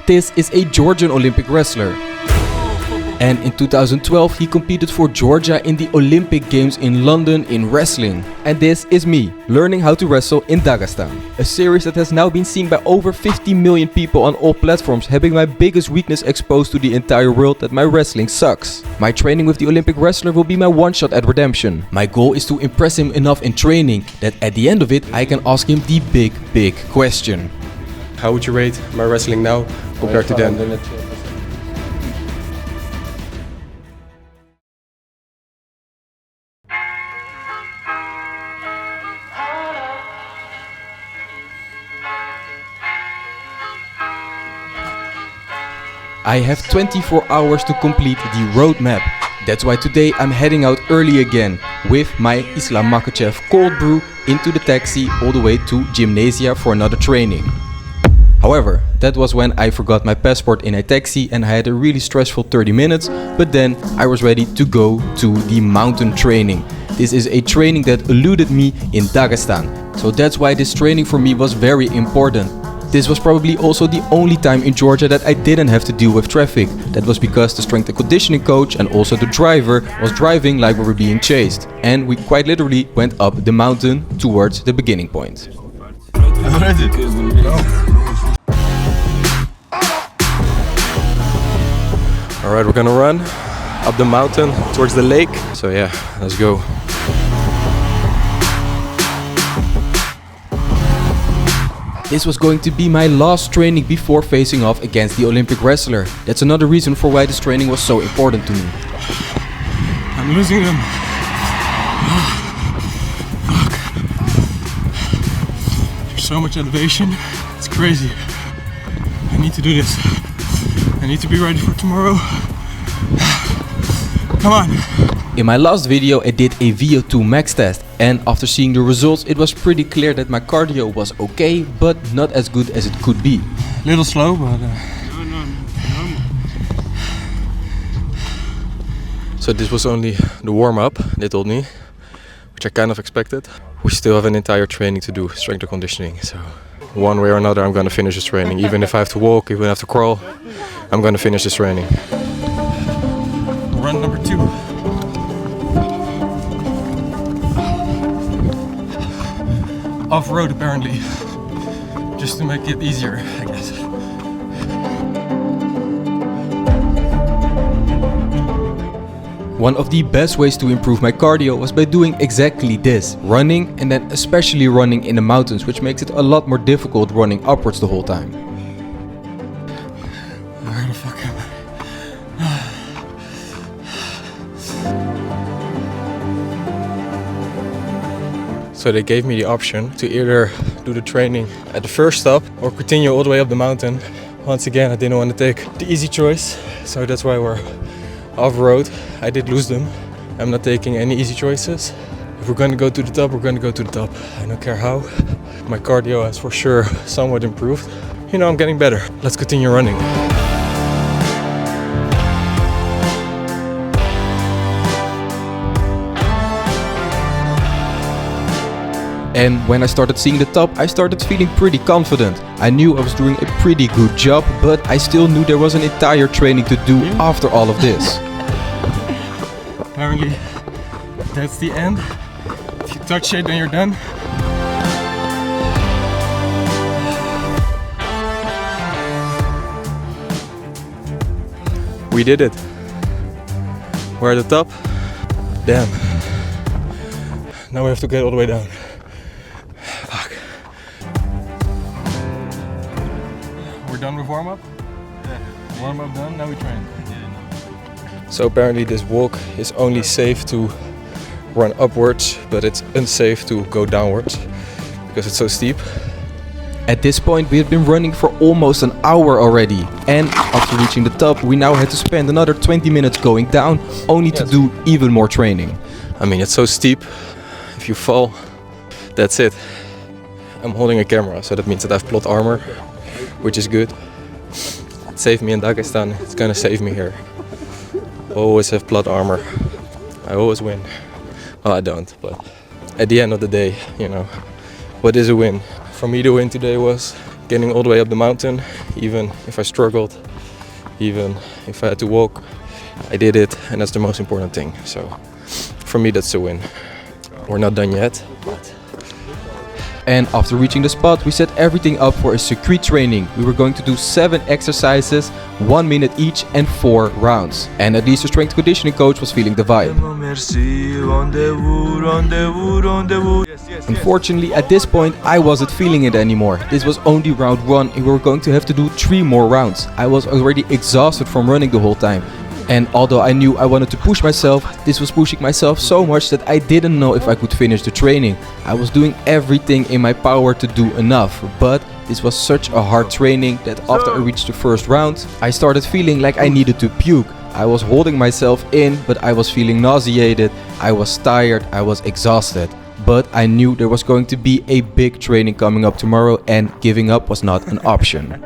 This is a Georgian Olympic wrestler. And in 2012 he competed for Georgia in the Olympic Games in London in wrestling. And this is me, learning how to wrestle in Dagestan. A series that has now been seen by over 50 million people on all platforms, having my biggest weakness exposed to the entire world, that my wrestling sucks. My training with the Olympic wrestler will be my one shot at redemption. My goal is to impress him enough in training that at the end of it I can ask him the big question. How would you rate my wrestling now compared to then? I have 24 hours to complete the roadmap. That's why today I'm heading out early again with my Islam Makhachev cold brew into the taxi all the way to Gymnasia for another training. However, that was when I forgot my passport in a taxi and I had a really stressful 30 minutes, but then I was ready to go to the mountain training. This is a training that eluded me in Dagestan, so that's why this training for me was very important. This was probably also the only time in Georgia that I didn't have to deal with traffic. That was because the strength and conditioning coach and also the driver was driving like we were being chased. And we quite literally went up the mountain towards the beginning point. Alright, we're gonna run up the mountain towards the lake. So yeah, let's go. This was going to be my last training before facing off against the Olympic wrestler. That's another reason for why this training was so important to me. I'm losing them. Fuck. There's so much elevation. It's crazy. I need to do this. I need to be ready for tomorrow. Come on. In my last video I did a VO2 max test, and after seeing the results it was pretty clear that my cardio was okay, but not as good as it could be. Little slow, but So this was only the warm-up, they told me, which I kind of expected. We still have an entire training to do, strength and conditioning, so one way or another I'm gonna finish this training. Even if I have to walk, even if I have to crawl, I'm gonna finish this training. Run number 2. Off-road apparently, just to make it easier, I guess. One of the best ways to improve my cardio was by doing exactly this, running, and then especially running in the mountains, which makes it a lot more difficult running upwards the whole time. Where the fuck am I? So they gave me the option to either do the training at the first stop or continue all the way up the mountain. Once again, I didn't want to take the easy choice, so that's why we're off-road. I did lose them. I'm not taking any easy choices. If we're gonna go to the top, we're gonna go to the top. I don't care how. My cardio has for sure somewhat improved. You know, I'm getting better. Let's continue running. And when I started seeing the top, I started feeling pretty confident. I knew I was doing a pretty good job, but I still knew there was an entire training to do after all of this. Apparently, that's the end. If you touch it, then you're done. We did it. We're at the top. Damn. Now we have to get all the way down. Fuck. We're done with warm-up? Yeah. Warm-up done, now we train. So apparently this walk is only safe to run upwards, but it's unsafe to go downwards because it's so steep. At this point we had been running for almost an hour already, and after reaching the top we now had to spend another 20 minutes going down, only to do even more training. I mean, it's so steep, if you fall, that's it. I'm holding a camera, so that means that I have plot armor, which is good. It saved me in Dagestan, it's gonna save me here. Always have plot armor. I always win. Well, I don't, but at the end of the day, you know, what is a win? For me, the win today was getting all the way up the mountain, even if I struggled, even if I had to walk, I did it, and that's the most important thing. So for me, that's a win. We're not done yet, but... And after reaching the spot, we set everything up for a circuit training. We were going to do 7 exercises, 1 minute each and 4 rounds. And at least the strength conditioning coach was feeling the vibe. Unfortunately, at this point, I wasn't feeling it anymore. This was only round 1 and we were going to have to do 3 more rounds. I was already exhausted from running the whole time. And although I knew I wanted to push myself, this was pushing myself so much that I didn't know if I could finish the training. I was doing everything in my power to do enough, but this was such a hard training that after I reached the first round, I started feeling like I needed to puke. I was holding myself in, but I was feeling nauseated, I was tired, I was exhausted. But I knew there was going to be a big training coming up tomorrow and giving up was not an option.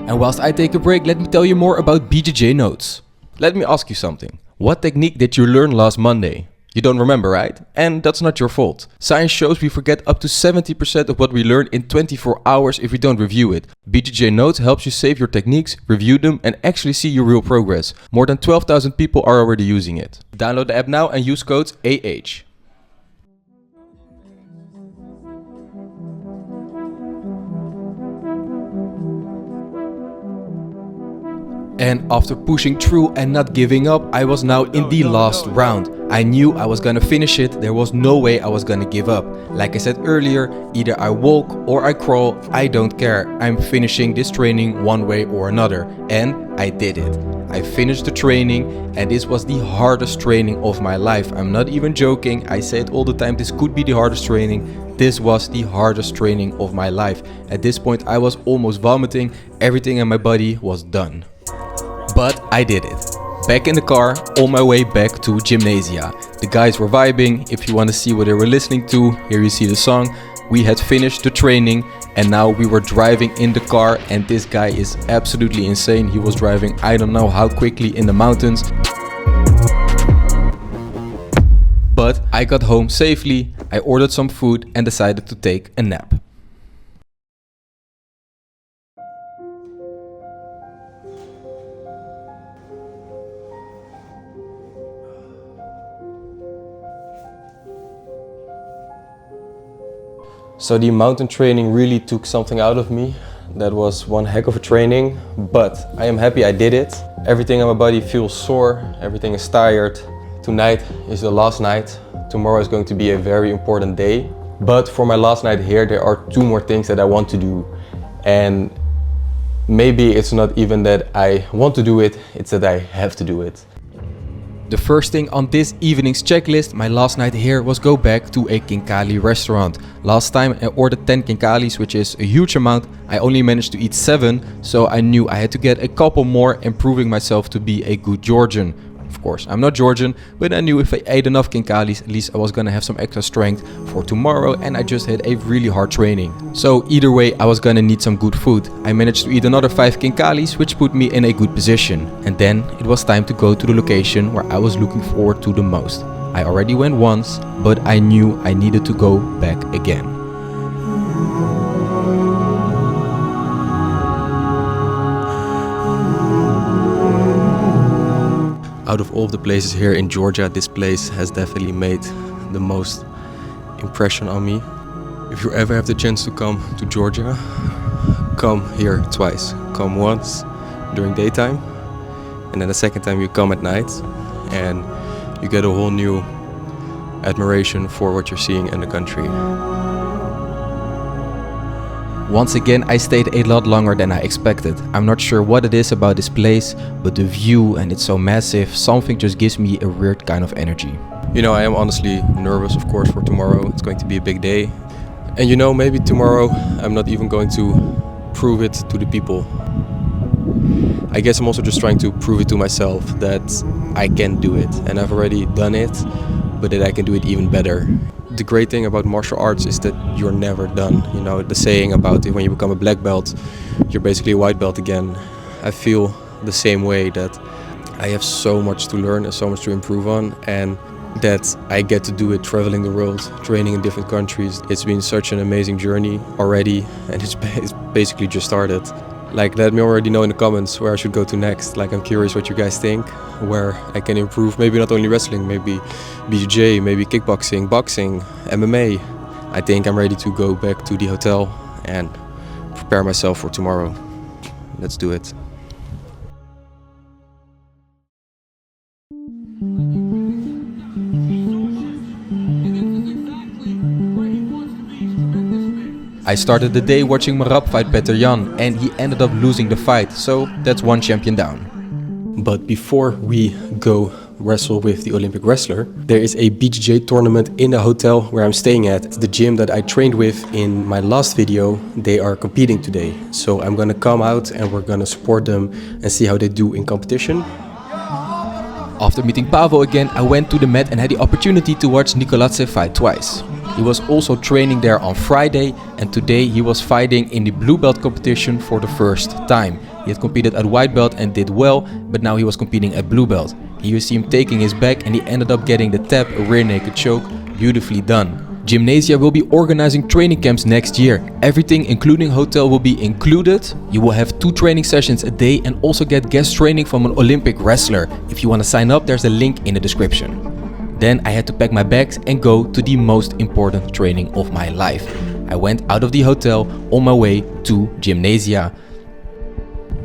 And whilst I take a break, let me tell you more about BJJ Notes. Let me ask you something. What technique did you learn last Monday? You don't remember, right? And that's not your fault. Science shows we forget up to 70% of what we learn in 24 hours if we don't review it. BJJ Notes helps you save your techniques, review them and actually see your real progress. More than 12,000 people are already using it. Download the app now and use code AH. And after pushing through and not giving up, I was now in the last round. I knew I was gonna finish it, there was no way I was gonna give up. Like I said earlier, either I walk or I crawl, I don't care. I'm finishing this training one way or another. And I did it. I finished the training and this was the hardest training of my life. I'm not even joking, I say it all the time, this could be the hardest training. This was the hardest training of my life. At this point I was almost vomiting, everything in my body was done. But I did it. Back in the car, on my way back to Gymnasia. The guys were vibing. If you want to see what they were listening to, here you see the song. We had finished the training and now we were driving in the car and this guy is absolutely insane. He was driving I don't know how quickly in the mountains. But I got home safely, I ordered some food and decided to take a nap. So the mountain training really took something out of me. That was one heck of a training, but I am happy I did it. Everything in my body feels sore, everything is tired. Tonight is the last night. Tomorrow is going to be a very important day. But for my last night here, there are 2 more things that I want to do. And maybe it's not even that I want to do it, it's that I have to do it. The first thing on this evening's checklist, my last night here, was go back to a Kinkali restaurant. Last time I ordered 10 Kinkalis, which is a huge amount. I only managed to eat 7, so I knew I had to get a couple more, improving myself to be a good Georgian. Of course, I'm not Georgian, but I knew if I ate enough Kinkalis, at least I was gonna have some extra strength for tomorrow, and I just had a really hard training. So either way, I was gonna need some good food. I managed to eat another 5 Kinkalis, which put me in a good position. And then it was time to go to the location where I was looking forward to the most. I already went once, but I knew I needed to go back again. Out of all of the places here in Georgia, this place has definitely made the most impression on me. If you ever have the chance to come to Georgia, come here twice. Come once during daytime, and then the second time you come at night, and you get a whole new admiration for what you're seeing in the country. Once again, I stayed a lot longer than I expected. I'm not sure what it is about this place, but the view and it's so massive, something just gives me a weird kind of energy. You know, I am honestly nervous, of course, for tomorrow. It's going to be a big day. And you know, maybe tomorrow I'm not even going to prove it to the people. I guess I'm also just trying to prove it to myself that I can do it. And I've already done it, but that I can do it even better. The great thing about martial arts is that you're never done. You know, the saying about it, when you become a black belt, you're basically a white belt again. I feel the same way, that I have so much to learn and so much to improve on. And that I get to do it, traveling the world, training in different countries. It's been such an amazing journey already, and it's basically just started. Like, let me already know in the comments where I should go to next. Like, I'm curious what you guys think, where I can improve. Maybe not only wrestling, maybe BJJ, maybe kickboxing, boxing, MMA. I think I'm ready to go back to the hotel and prepare myself for tomorrow. Let's do it. I started the day watching Marab fight Petr Yan, and he ended up losing the fight, so that's one champion down. But before we go wrestle with the Olympic wrestler, there is a BJJ tournament in the hotel where I'm staying at. It's the gym that I trained with in my last video. They are competing today, so I'm gonna come out and we're gonna support them and see how they do in competition. After meeting Pavel again, I went to the mat and had the opportunity to watch Nikoladze fight twice. He was also training there on Friday, and today he was fighting in the blue belt competition for the first time. He had competed at white belt and did well, but now he was competing at blue belt. Here you see him taking his back, and he ended up getting the tap, a rear naked choke, beautifully done. Gymnasia will be organizing training camps next year. Everything including hotel will be included. You will have 2 training sessions a day and also get guest training from an Olympic wrestler. If you want to sign up, there's a link in the description. Then I had to pack my bags and go to the most important training of my life. I went out of the hotel on my way to Gymnasia.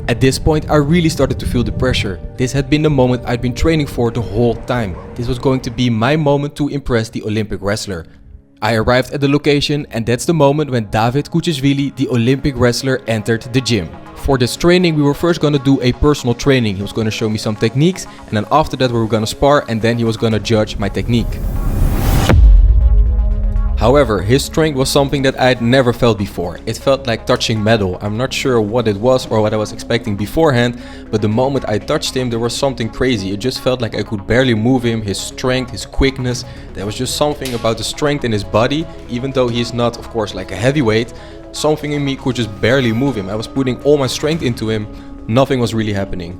At this point I really started to feel the pressure. This had been the moment I'd been training for the whole time. This was going to be my moment to impress the Olympic wrestler. I arrived at the location, and that's the moment when David Khutsishvili, the Olympic wrestler, entered the gym. For this training we were first going to do a personal training. He was going to show me some techniques, and then after that we were going to spar, and then he was going to judge my technique. However, his strength was something that I had never felt before. It felt like touching metal. I'm not sure what it was or what I was expecting beforehand, but the moment I touched him there was something crazy. It just felt like I could barely move him, his strength, his quickness. There was just something about the strength in his body, even though he is not, of course, like a heavyweight. Something in me could just barely move him. I was putting all my strength into him. Nothing was really happening.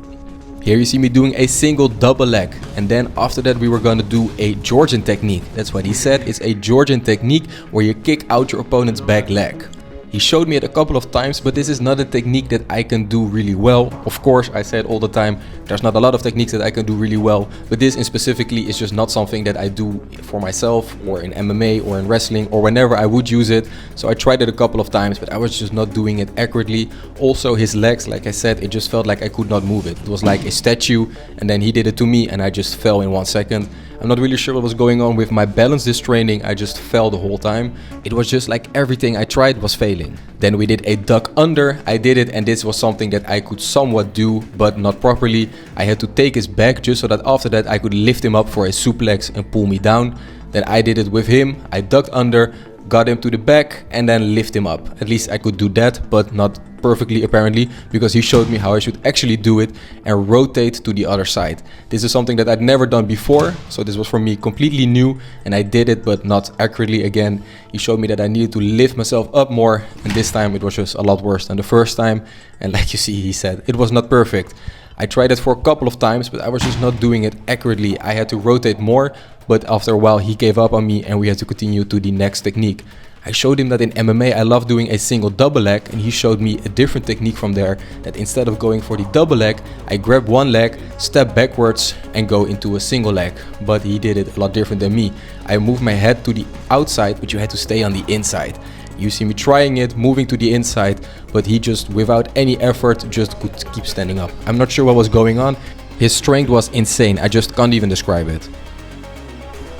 Here you see me doing a single double leg, and then after that we were gonna do a Georgian technique. That's what he said, it's a Georgian technique where you kick out your opponent's back leg. He showed me it a couple of times, but this is not a technique that I can do really well. Of course, I said all the time, there's not a lot of techniques that I can do really well, but this in specifically is just not something that I do for myself or in MMA or in wrestling or whenever I would use it. So I tried it a couple of times, but I was just not doing it accurately. Also his legs, like I said, it just felt like I could not move it. It was like a statue, and then he did it to me and I just fell in 1 second. I'm not really sure what was going on with my balance this training. I just fell the whole time. It was just like everything I tried was failing. Then we did a duck under. I did it, and this was something that I could somewhat do, but not properly. I had to take his back just so that after that I could lift him up for a suplex and pull me down. Then I did it with him. I ducked under, got him to the back, and then lift him up. At least I could do that, but not perfectly apparently, because he showed me how I should actually do it and rotate to the other side. This is something that I'd never done before, so this was for me completely new, and I did it but not accurately again. He showed me that I needed to lift myself up more, and this time it was just a lot worse than the first time, and like you see, he said it was not perfect. I tried it for a couple of times, but I was just not doing it accurately. I had to rotate more, but after a while he gave up on me and we had to continue to the next technique. I showed him that in MMA I love doing a single double leg, and he showed me a different technique from there, that instead of going for the double leg, I grab one leg, step backwards and go into a single leg. But he did it a lot different than me. I moved my head to the outside, but you had to stay on the inside. You see me trying it, moving to the inside, but he just without any effort just could keep standing up. I'm not sure what was going on. His strength was insane, I just can't even describe it.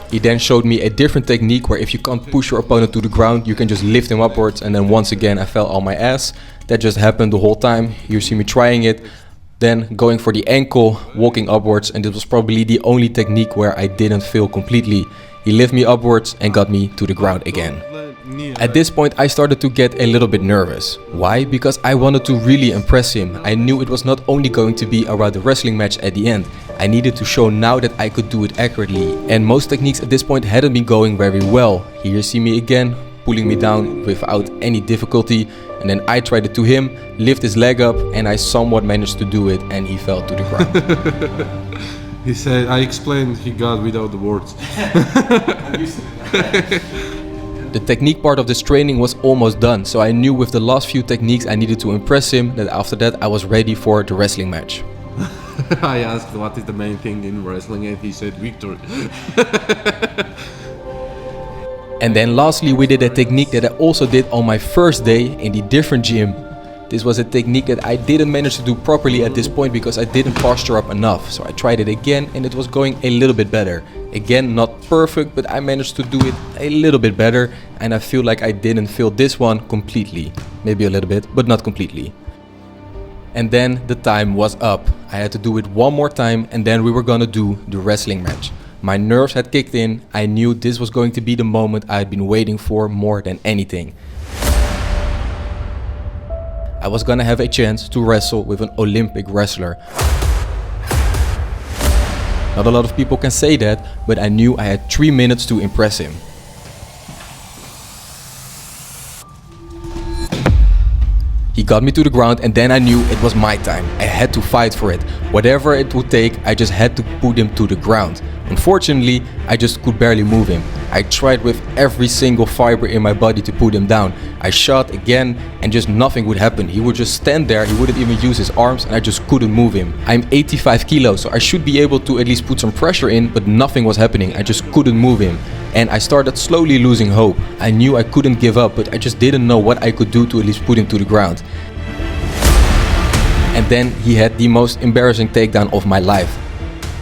He then showed me a different technique where if you can't push your opponent to the ground, you can just lift him upwards, and then once again I fell on my ass. That just happened the whole time. You see me trying it, then going for the ankle, walking upwards, and this was probably the only technique where I didn't fail completely. He lifted me upwards and got me to the ground again. At this point I started to get a little bit nervous. Why? Because I wanted to really impress him. I knew it was not only going to be about the wrestling match at the end. I needed to show now that I could do it accurately. And most techniques at this point hadn't been going very well. Here you see me again, pulling me down without any difficulty. And then I tried it to him, lift his leg up, and I somewhat managed to do it, and he fell to the ground. He said, I explained he got without the words. The technique part of this training was almost done, so I knew with the last few techniques I needed to impress him, that after that I was ready for the wrestling match. I asked what is the main thing in wrestling and he said victory. And then lastly we did a technique that I also did on my first day in the different gym. This was a technique that I didn't manage to do properly at this point because I didn't posture up enough. So I tried it again and it was going a little bit better. Again, not perfect, but I managed to do it a little bit better. And I feel like I didn't feel this one completely. Maybe a little bit, but not completely. And then the time was up. I had to do it one more time and then we were gonna do the wrestling match. My nerves had kicked in. I knew this was going to be the moment I had been waiting for more than anything. I was gonna have a chance to wrestle with an Olympic wrestler. Not a lot of people can say that, but I knew I had 3 minutes to impress him. He got me to the ground and then I knew it was my time. I had to fight for it. Whatever it would take, I just had to put him to the ground. Unfortunately, I just could barely move him. I tried with every single fiber in my body to put him down. I shot again and just nothing would happen. He would just stand there, he wouldn't even use his arms and I just couldn't move him. I'm 85 kilos, so I should be able to at least put some pressure in, but nothing was happening. I just couldn't move him. And I started slowly losing hope. I knew I couldn't give up, but I just didn't know what I could do to at least put him to the ground. And then he had the most embarrassing takedown of my life.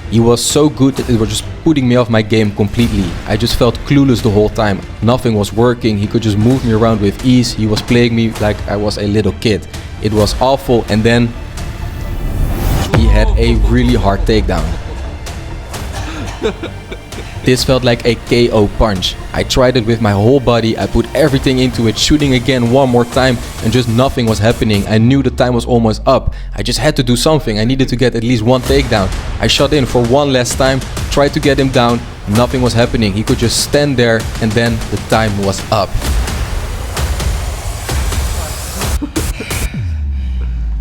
He was so good that it was just putting me off my game completely. I just felt clueless the whole time. Nothing was working, he could just move me around with ease. He was playing me like I was a little kid. It was awful and then he had a really hard takedown. This felt like a KO punch. I tried it with my whole body, I put everything into it, shooting again one more time and just nothing was happening. I knew the time was almost up. I just had to do something. I needed to get at least one takedown. I shot in for one last time, tried to get him down, nothing was happening. He could just stand there and then the time was up.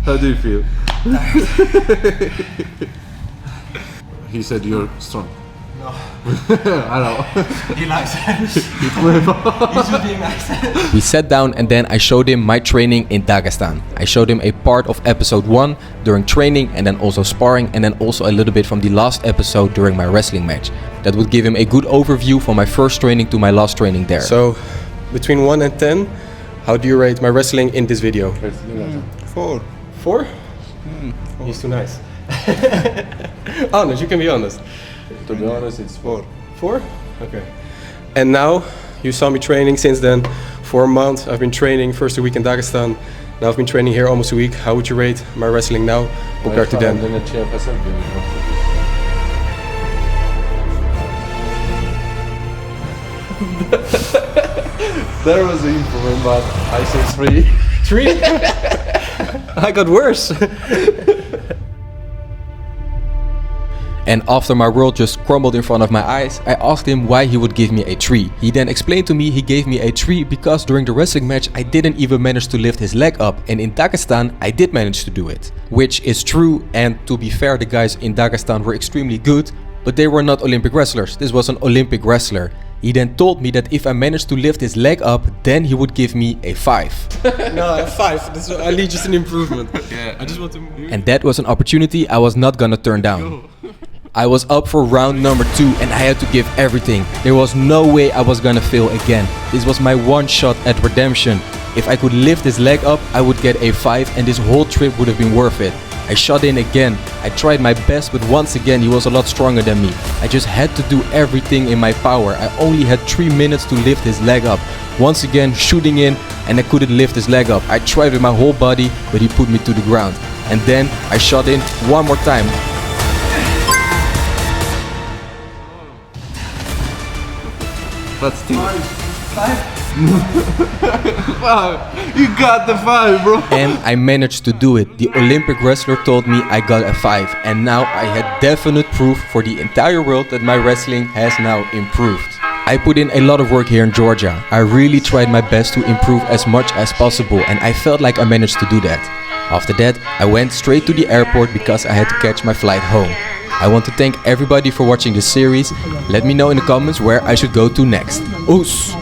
How do you feel? He said you're strong. No. I know. He likes it. He's just being nice. We sat down and then I showed him my training in Dagestan. I showed him a part of episode 1 during training and then also sparring and then also a little bit from the last episode during my wrestling match. That would give him a good overview from my first training to my last training there. So, between 1 and 10, how do you rate my wrestling in this video? 4. 4? He's too nice. Honest, you can be honest. To be honest, it's 4. 4? Okay. And now, you saw me training since then. 4 months, I've been training, first a week in Dagestan. Now I've been training here almost a week. How would you rate my wrestling now compared to then? There was an improvement, but I say 3. 3? I got worse. And after my world just crumbled in front of my eyes, I asked him why he would give me a 3. He then explained to me he gave me a 3 because during the wrestling match I didn't even manage to lift his leg up, and in Dagestan I did manage to do it. Which is true, and to be fair, the guys in Dagestan were extremely good, but they were not Olympic wrestlers. This was an Olympic wrestler. He then told me that if I managed to lift his leg up, then he would give me a 5. No, 5. This is at least just an improvement. Yeah, I just want to move. And that was an opportunity I was not gonna turn down. I was up for round number 2 and I had to give everything. There was no way I was gonna fail again. This was my one shot at redemption. If I could lift his leg up, I would get a 5 and this whole trip would have been worth it. I shot in again. I tried my best, but once again he was a lot stronger than me. I just had to do everything in my power. I only had 3 minutes to lift his leg up. Once again shooting in and I couldn't lift his leg up. I tried with my whole body, but he put me to the ground. And then I shot in one more time. But still. 5? You got the 5, bro. And I managed to do it. The Olympic wrestler told me I got a 5. And now I had definite proof for the entire world that my wrestling has now improved. I put in a lot of work here in Georgia. I really tried my best to improve as much as possible and I felt like I managed to do that. After that, I went straight to the airport because I had to catch my flight home. I want to thank everybody for watching this series. Let me know in the comments where I should go to next. Oes!